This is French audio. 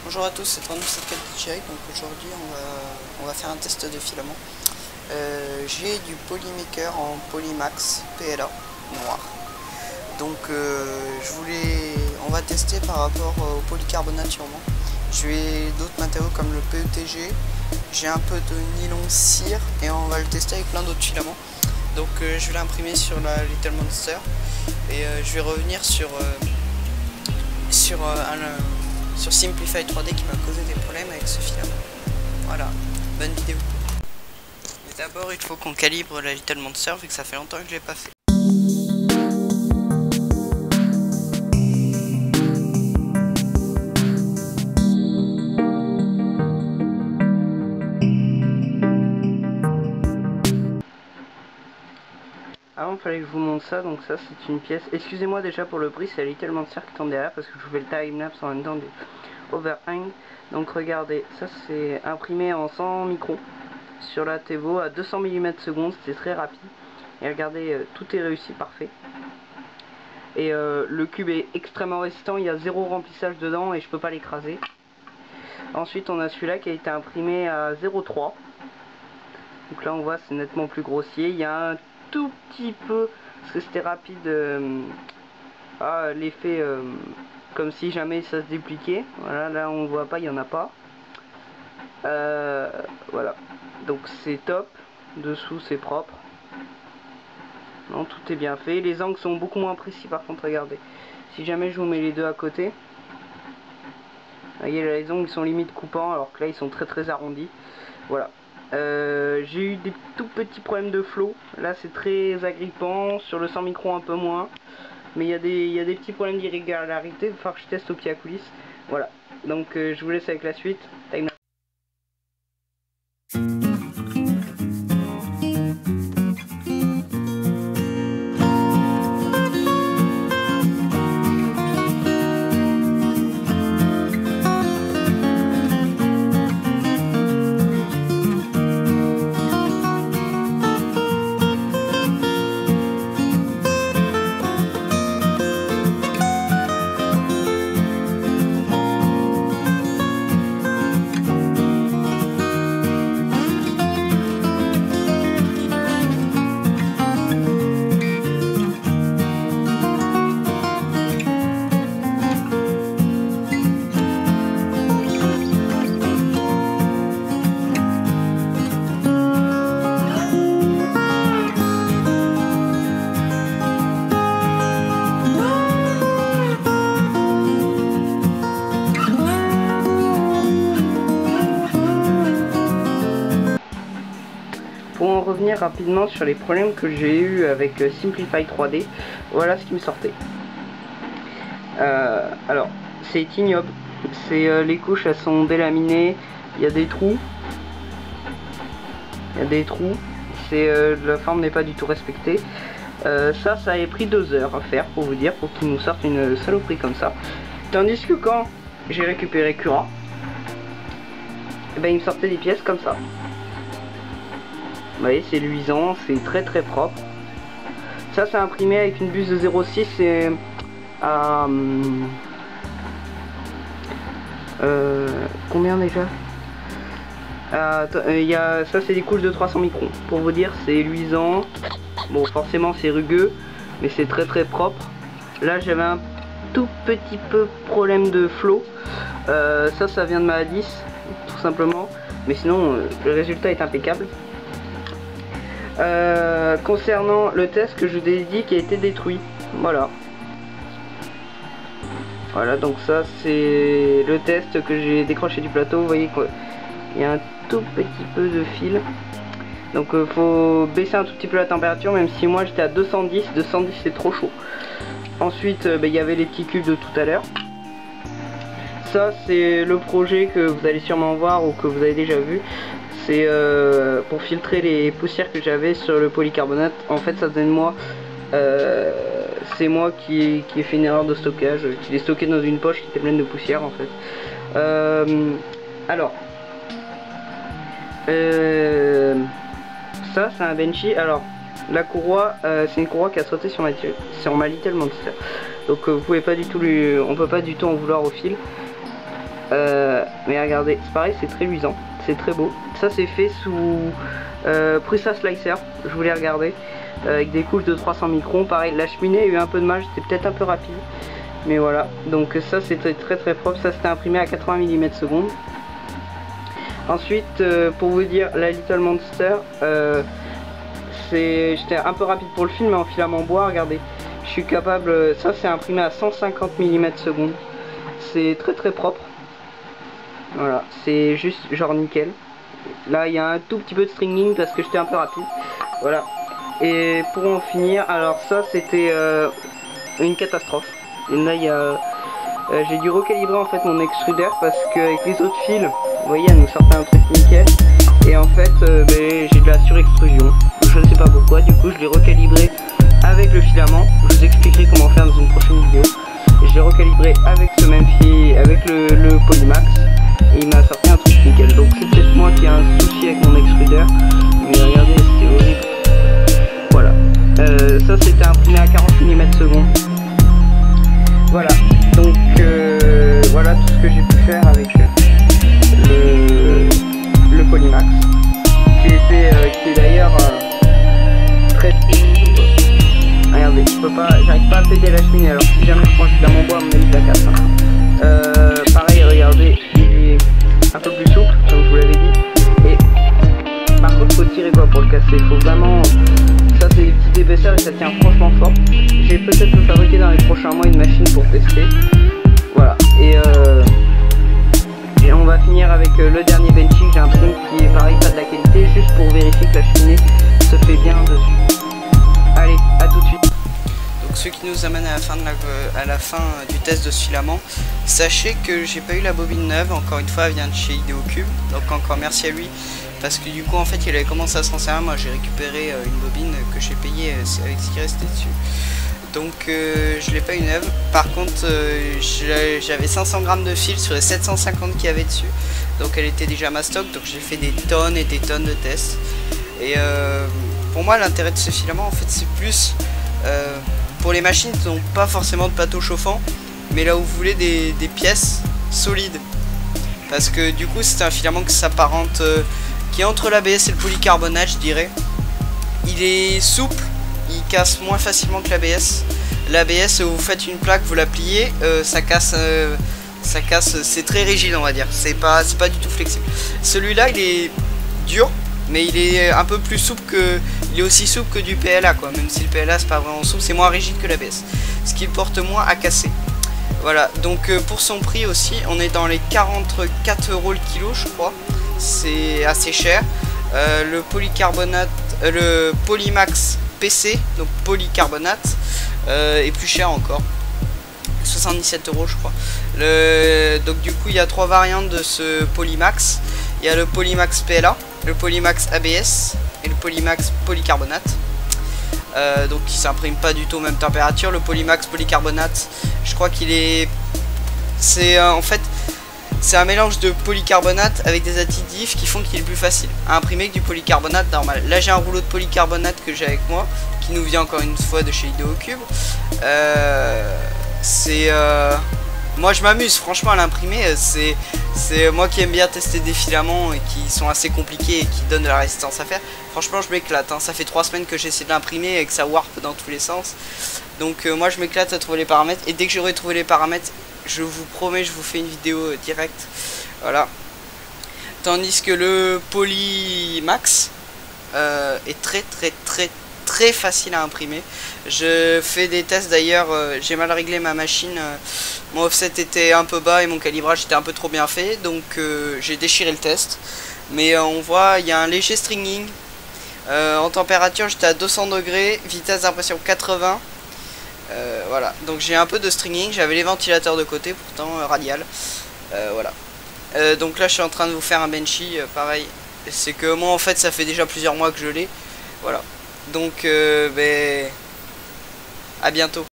Bonjour à tous, c'est 397 DJI. Donc aujourd'hui on va faire un test de filament. J'ai du Polymaker en Polymax PLA noir. Donc on va tester par rapport au polycarbonate sûrement. J'ai d'autres matériaux comme le PETG, j'ai un peu de nylon cire et on va le tester avec plein d'autres filaments. Donc je vais l'imprimer sur la Little Monster et je vais revenir sur Simplify 3D qui m'a causé des problèmes avec ce filament. Voilà, bonne vidéo. Mais d'abord il faut qu'on calibre la Little Monster vu que ça fait longtemps que je l'ai pas fait. Avant il fallait que je vous montre ça, donc ça c'est une pièce, excusez-moi déjà pour le bruit, c'est la Little Monster qui tombe derrière parce que je fais le timelapse en même temps des overhang. Donc regardez, ça c'est imprimé en 100 microns sur la Tevo à 200 mm/s, c'était très rapide. Et regardez, tout est réussi, parfait. Et le cube est extrêmement résistant, il y a zéro remplissage dedans et je peux pas l'écraser. Ensuite on a celui-là qui a été imprimé à 0,3. Donc là on voit c'est nettement plus grossier, il y a un tout petit peu, parce que c'était rapide, l'effet comme si jamais ça se dupliquait. Voilà, là on voit pas, il y en a pas. Voilà, donc c'est top. Dessous c'est propre. Non, tout est bien fait. Les angles sont beaucoup moins précis par contre, regardez. Si jamais je vous mets les deux à côté, vous voyez là, les angles sont limite coupants alors que là ils sont très arrondis. Voilà. J'ai eu des tout petits problèmes de flow. Là c'est très agrippant. Sur le 100 microns un peu moins. Mais il y a des petits problèmes d'irrégularité. Il va falloir que je teste au pied à coulisses. Voilà. Donc je vous laisse avec la suite. Time. Pour en revenir rapidement sur les problèmes que j'ai eu avec Simplify 3D, voilà ce qui me sortait. Alors, c'est ignoble. Les couches, elles sont délaminées. Il y a des trous. La forme n'est pas du tout respectée. Ça avait pris 2 heures à faire pour vous dire, pour qu'ils nous sortent une saloperie comme ça. Tandis que quand j'ai récupéré Cura, il me sortait des pièces comme ça. Vous voyez, c'est luisant, c'est très propre. Ça c'est imprimé avec une buse de 0,6 et combien déjà, ça c'est des couches de 300 microns. Pour vous dire, c'est luisant. Bon, forcément c'est rugueux, mais c'est très propre. Là j'avais un tout petit peu problème de flow. Ça vient de ma A10 tout simplement, mais sinon le résultat est impeccable. Concernant le test que je vous ai dit qui a été détruit, voilà, donc ça c'est le test que j'ai décroché du plateau. Vous voyez qu'il y a un tout petit peu de fil, donc faut baisser un tout petit peu la température, même si moi j'étais à 210 c'est trop chaud. Ensuite il y avait les petits cubes de tout à l'heure. Ça c'est le projet que vous allez sûrement voir ou que vous avez déjà vu. C'est pour filtrer les poussières que j'avais sur le polycarbonate. En fait ça venait de moi. C'est moi qui ai fait une erreur de stockage, qui l'ai stocké dans une poche qui était pleine de poussière en fait. Alors ça c'est un Benchy. Alors la courroie, c'est une courroie qui a sauté sur ma Little Monster. Donc vous pouvez pas du tout on peut pas du tout en vouloir au fil. Mais regardez, c'est pareil, c'est très luisant, c'est très beau. Ça c'est fait sous Prusa Slicer, je voulais regarder, avec des couches de 300 microns. Pareil, la cheminée a eu un peu de mal, j'étais peut-être un peu rapide. Mais voilà, donc ça c'était très propre, ça c'était imprimé à 80 mm/s. Ensuite, pour vous dire, la Little Monster, j'étais un peu rapide pour le film, mais en filament bois, regardez. Je suis capable, ça c'est imprimé à 150 mm/s. C'est très propre. Voilà, c'est juste genre nickel. Là il y a un tout petit peu de stringing parce que j'étais un peu rapide. Voilà. Et pour en finir, alors ça c'était une catastrophe. Et là il y a j'ai dû recalibrer en fait mon extrudeur parce qu'avec les autres fils, vous voyez, elle nous sortait un truc nickel. Et en fait j'ai de la surextrusion. Je ne sais pas pourquoi, du coup je l'ai recalibré avec le filament. Je vous expliquerai comment faire dans une prochaine vidéo. Je l'ai recalibré avec ce même fil, avec le Polymax. Et il m'a sorti un truc nickel. Donc c'est peut-être moi qui ai un souci avec mon extrudeur. Mais regardez, c'était horrible. Voilà. Ça c'était imprimé à 40 mm/s. Voilà. Donc voilà tout ce que j'ai pu faire avec le Polymax. Qui est d'ailleurs très... Regardez, j'arrive pas à péter la cheminée. Alors si jamais je prends juste à mon bois, mais je la casse. Pareil, regardez, il est un peu plus souple, comme je vous l'avais dit. Et par contre, faut tirer quoi pour le casser. Faut vraiment. Ça, c'est des petites épaisseurs et ça tient franchement fort. Je vais peut-être me fabriquer dans les prochains mois une machine pour tester. Voilà. Et on va finir avec le dernier Benchy que j'ai imprimé qui est pareil, pas de la qualité, juste pour vérifier que la cheminée se fait bien dessus. Allez, à tout de suite. Donc ce qui nous amène à la fin du test de ce filament. Sachez que j'ai pas eu la bobine neuve, encore une fois elle vient de chez Ideocube, donc encore merci à lui parce que du coup en fait il avait commencé à s'en servir. Moi j'ai récupéré une bobine que j'ai payée avec ce qui restait dessus, donc je l'ai pas eu neuve. Par contre j'avais 500 grammes de fil sur les 750 qu'il y avait dessus, donc elle était déjà ma stock, donc j'ai fait des tonnes et des tonnes de tests. Et pour moi l'intérêt de ce filament en fait c'est plus pour les machines qui n'ont pas forcément de plateau chauffant, mais là où vous voulez des pièces solides, parce que du coup c'est un filament qui s'apparente, qui est entre l'ABS et le polycarbonate, je dirais. Il est souple, il casse moins facilement que l'ABS. L'ABS, vous faites une plaque, vous la pliez, ça casse, c'est très rigide on va dire, c'est pas du tout flexible. Celui-là il est dur, mais il est un peu plus souple que... Il est aussi souple que du PLA quoi, même si le PLA c'est pas vraiment souple, c'est moins rigide que l'ABS, ce qui porte moins à casser. Voilà, donc pour son prix aussi, on est dans les 44 € le kilo je crois, c'est assez cher. Le polycarbonate, le Polymax PC, donc polycarbonate, est plus cher encore, 77 € je crois. Donc du coup il y a 3 variantes de ce Polymax. Il y a le Polymax PLA, le Polymax ABS et le Polymax polycarbonate. Donc qui s'imprime pas du tout aux mêmes températures. Le Polymax polycarbonate, je crois qu'il est... en fait c'est un mélange de polycarbonate avec des additifs qui font qu'il est plus facile à imprimer que du polycarbonate normal. Là j'ai un rouleau de polycarbonate que j'ai avec moi, qui nous vient encore une fois de chez Ideocube. Moi je m'amuse franchement à l'imprimer, c'est moi qui aime bien tester des filaments et qui sont assez compliqués et qui donnent de la résistance à faire. Franchement je m'éclate, hein. Ça fait 3 semaines que j'essaie de l'imprimer et que ça warp dans tous les sens. Donc moi je m'éclate à trouver les paramètres, et dès que j'aurai trouvé les paramètres, je vous promets, je vous fais une vidéo directe. Voilà. Tandis que le Polymax est très facile à imprimer. Je fais des tests d'ailleurs, j'ai mal réglé ma machine, mon offset était un peu bas et mon calibrage était un peu trop bien fait, donc j'ai déchiré le test. Mais on voit il y a un léger stringing. En température j'étais à 200 degrés, vitesse d'impression 80. Voilà, donc j'ai un peu de stringing, j'avais les ventilateurs de côté pourtant radial. Voilà. Donc là je suis en train de vous faire un Benchy, pareil. C'est que moi en fait ça fait déjà plusieurs mois que je l'ai. Voilà. Donc à bientôt.